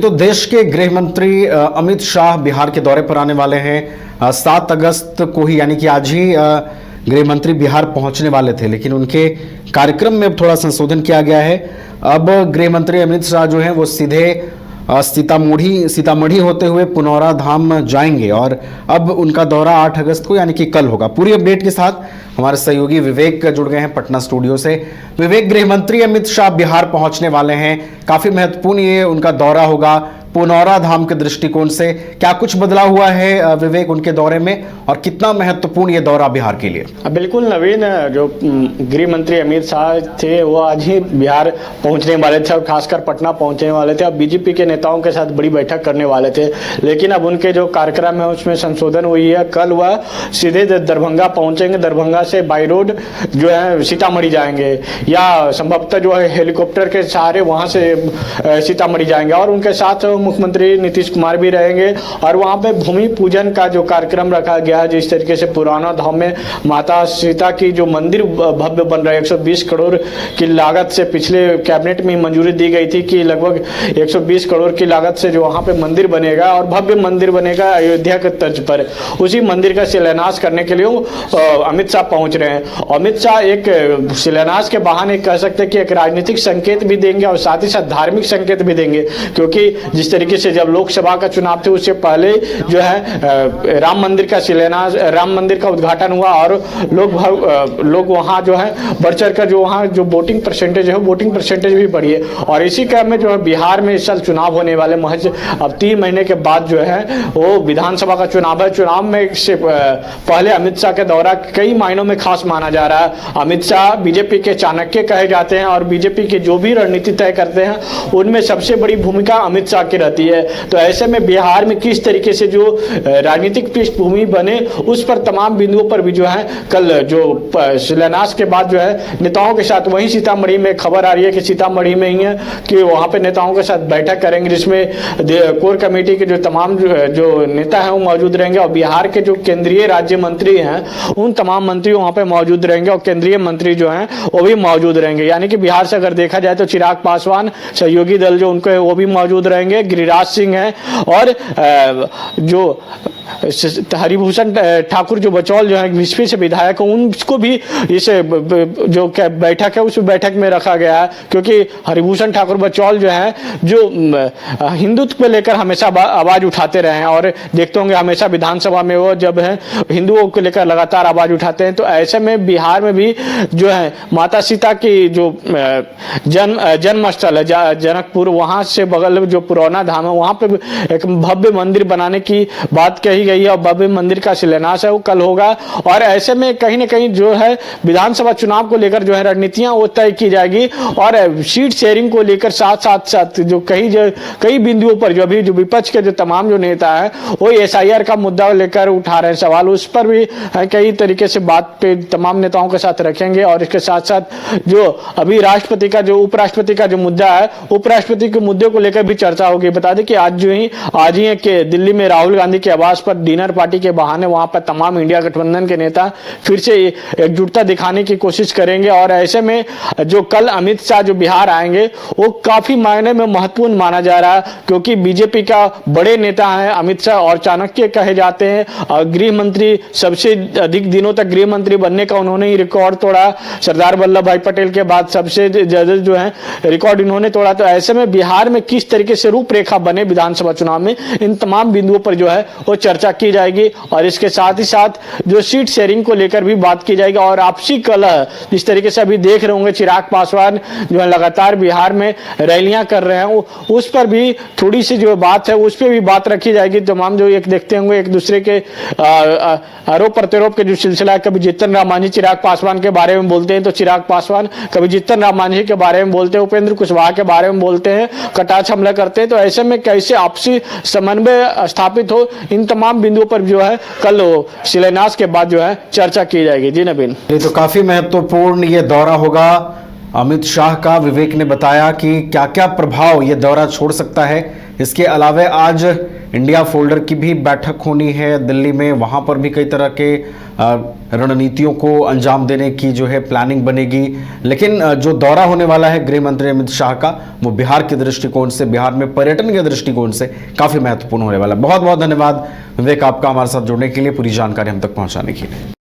तो देश के गृह मंत्री अमित शाह बिहार के दौरे पर आने वाले हैं। 7 अगस्त को ही यानी कि आज ही गृह मंत्री बिहार पहुंचने वाले थे, लेकिन उनके कार्यक्रम में अब थोड़ा संशोधन किया गया है। अब गृह मंत्री अमित शाह जो हैं वो सीधे सीतामढ़ी होते हुए पुनौरा धाम जाएंगे और अब उनका दौरा 8 अगस्त को यानी कि कल होगा। पूरी अपडेट के साथ हमारे सहयोगी विवेक जुड़ गए हैं पटना स्टूडियो से। विवेक, गृह मंत्री अमित शाह बिहार पहुंचने वाले हैं, काफी महत्वपूर्ण ये उनका दौरा होगा पुनौरा धाम के दृष्टिकोण से। क्या कुछ बदलाव हुआ है विवेक उनके दौरे में और कितना महत्वपूर्ण ये दौरा बिहार के लिए? बिल्कुल नवीन, जो गृह मंत्री अमित शाह थे वो आज ही बिहार पहुंचने वाले थे और खासकर पटना पहुंचने वाले थे। अब बीजेपी के नेताओं के साथ बड़ी बैठक करने वाले थे, लेकिन अब उनके जो कार्यक्रम है उसमें संशोधन हुई है। कल वह सीधे दरभंगा पहुंचेंगे, दरभंगा से बाई रोड जो है सीतामढ़ी जाएंगे या संभवतः जो है हेलीकॉप्टर के सहारे वहां से सीतामढ़ी जाएंगे और उनके साथ मुख्यमंत्री नीतीश कुमार भी रहेंगे। और वहां पे भूमि पूजन का जो कार्यक्रम रखा गया है, जिस तरीके से पुराना धाम में माता सीता की जो मंदिर भव्य बन रहा है, 120 करोड़ की लागत से पिछले कैबिनेट में मंजूरी दी गई थी कि लगभग 120 करोड़ की लागत से जो वहां पे मंदिर बनेगा और भव्य मंदिर बनेगा अयोध्या के तर्ज पर, उसी मंदिर का शिलान्यास करने के लिए अमित शाह पहुंच रहे हैं। अमित शाह एक शिलान्यास के बहाने कह सकते हैं कि एक राजनीतिक संकेत भी देंगे और साथ ही साथ धार्मिक संकेत भी देंगे, क्योंकि जिस तरीके से जब लोकसभा का चुनाव थे उससे पहले जो है राम मंदिर का शिलान्यास, राम मंदिर का उद्घाटन हुआ और लोग वहां जो है बढ़ चढ़ कर जो वहां जो वोटिंग परसेंटेज है वोटिंग परसेंटेज भी बढ़ी है। और इसी क्रम में जो है बिहार में इस साल चुनाव होने वाले महज अब 3 महीने के बाद जो है वो विधानसभा का चुनाव है। चुनाव में से पहले अमित शाह का दौरा कई मायनों में खास माना जा रहा है। अमित शाह बीजेपी के चाणक्य कहे जाते हैं और बीजेपी की जो भी रणनीति तय करते हैं उनमें सबसे बड़ी भूमिका अमित शाह की रहती है। तो ऐसे में बिहार में किस तरीके से जो राजनीतिक पृष्ठभूमि बने उस पर तमाम बिंदुओं पर भी जो है कल जो शिलान्यास के बाद जो है नेताओं के साथ वहीं सीतामढ़ी में खबर आ रही है कि सीतामढ़ी में ही है कि वहां पे नेताओं के साथ बैठक करेंगे, जिसमें कोर कमेटी के जो तमाम जो नेता हैं वो मौजूद रहेंगे और बिहार के जो केंद्रीय राज्य मंत्री हैं उन तमाम मंत्री वहां पे मौजूद रहेंगे और केंद्रीय मंत्री जो हैं वो भी मौजूद रहेंगे। यानी कि बिहार से अगर देखा जाए तो चिराग पासवान, सहयोगी दल जो उनको है वो भी मौजूद रहेंगे, गिरिराज सिंह है और जो हरिभूषण ठाकुर जो बचौल जो है विस्फी से विधायक, उनको भी इस जो बैठक है उस बैठक में रखा गया है, क्योंकि हरिभूषण ठाकुर बचौल जो है जो हिंदुत्व को लेकर हमेशा आवाज उठाते रहे हैं और देखते होंगे हमेशा विधानसभा में वो जब है हिंदुओं को लेकर लगातार आवाज उठाते हैं। तो ऐसे में बिहार में भी जो है माता सीता की जो जन्म स्थल है जनकपुर, वहां से बगल में जो पुराना धाम है वहां पे एक भव्य मंदिर बनाने की बात कही गई है और भव्य मंदिर का शिलान्यास है वो कल होगा। और ऐसे में कहीं ना कहीं जो है विधानसभा चुनाव को लेकर जो है रणनीतियां वो तय की जाएगी और सीट शेयरिंग को लेकर साथ जो कई बिंदुओं पर जो अभी जो विपक्ष के जो तमाम जो नेता है वो SIR का मुद्दा लेकर उठा रहे हैं सवाल, उस पर भी कई तरीके से बात पे तमाम नेताओं के साथ रखेंगे। और इसके साथ साथ जो अभी राष्ट्रपति का जो उपराष्ट्रपति का जो मुद्दा है, उपराष्ट्रपति के मुद्दे को लेकर भी चर्चा होगी। बता दें कि आज ही कि दिल्ली में राहुल गांधी के आवास पर डिनर पार्टी के बहाने वहां पर तमाम इंडिया गठबंधन के नेता फिर से एकजुटता दिखाने की कोशिश करेंगे। और ऐसे में जो कल अमित शाह जो बिहार आएंगे वो काफी मायने में महत्वपूर्ण माना जा रहा है, क्योंकि बीजेपी का बड़े नेता है अमित शाह और चाणक्य कहे जाते हैं और गृह मंत्री, सबसे अधिक दिनों तक गृह मंत्री बनने का उन्होंने ही रिकॉर्ड तोड़ा। सरदार वल्लभ भाई पटेल के बाद सबसे ज्यादा जो है रिकॉर्ड इन्होंने तोड़ा। तो ऐसे में बिहार में किस तरीके से रूपरेखा बने विधानसभा चुनाव में, इन तमाम बिंदुओं पर जो है वो चर्चा की जाएगी। और इसके साथ ही साथ जो सीट शेयरिंग को लेकर भी बात की जाएगी और आपसी कलह जिस तरीके से अभी देख रहे होंगे चिराग पासवान जो है लगातार बिहार में रैलियां कर रहे हैं, उस पर भी थोड़ी सी जो बात है उस पर भी बात रखी जाएगी। तमाम जो एक देखते होंगे एक दूसरे के आरोप प्रत्यारोप के जो सिलसिला है, कभी जीतन राम मांझी चिराग पासवान के बारे में बोलते हैं तो चिराग पासवान कभी जीतन राम मांझी के बारे में बोलते हैं, उपेंद्र कुशवाहा के बारे में बोलते हैं, कटाक्ष हमला करते हैं। तो ऐसे में कैसे आपसी समन्वय स्थापित हो, इन तमाम बिंदुओं पर जो है कल शिलान्यास के बाद जो है चर्चा की जाएगी। जी नवीन, ये तो काफी महत्वपूर्ण ये दौरा होगा अमित शाह का। विवेक ने बताया कि क्या क्या प्रभाव ये दौरा छोड़ सकता है। इसके अलावा आज इंडिया फोल्डर की भी बैठक होनी है दिल्ली में, वहाँ पर भी कई तरह के रणनीतियों को अंजाम देने की जो है प्लानिंग बनेगी। लेकिन जो दौरा होने वाला है गृह मंत्री अमित शाह का, वो बिहार के दृष्टिकोण से, बिहार में पर्यटन के दृष्टिकोण से काफ़ी महत्वपूर्ण होने वाला है। बहुत बहुत धन्यवाद विवेक आपका हमारे साथ जुड़ने के लिए, पूरी जानकारी हम तक पहुँचाने के लिए।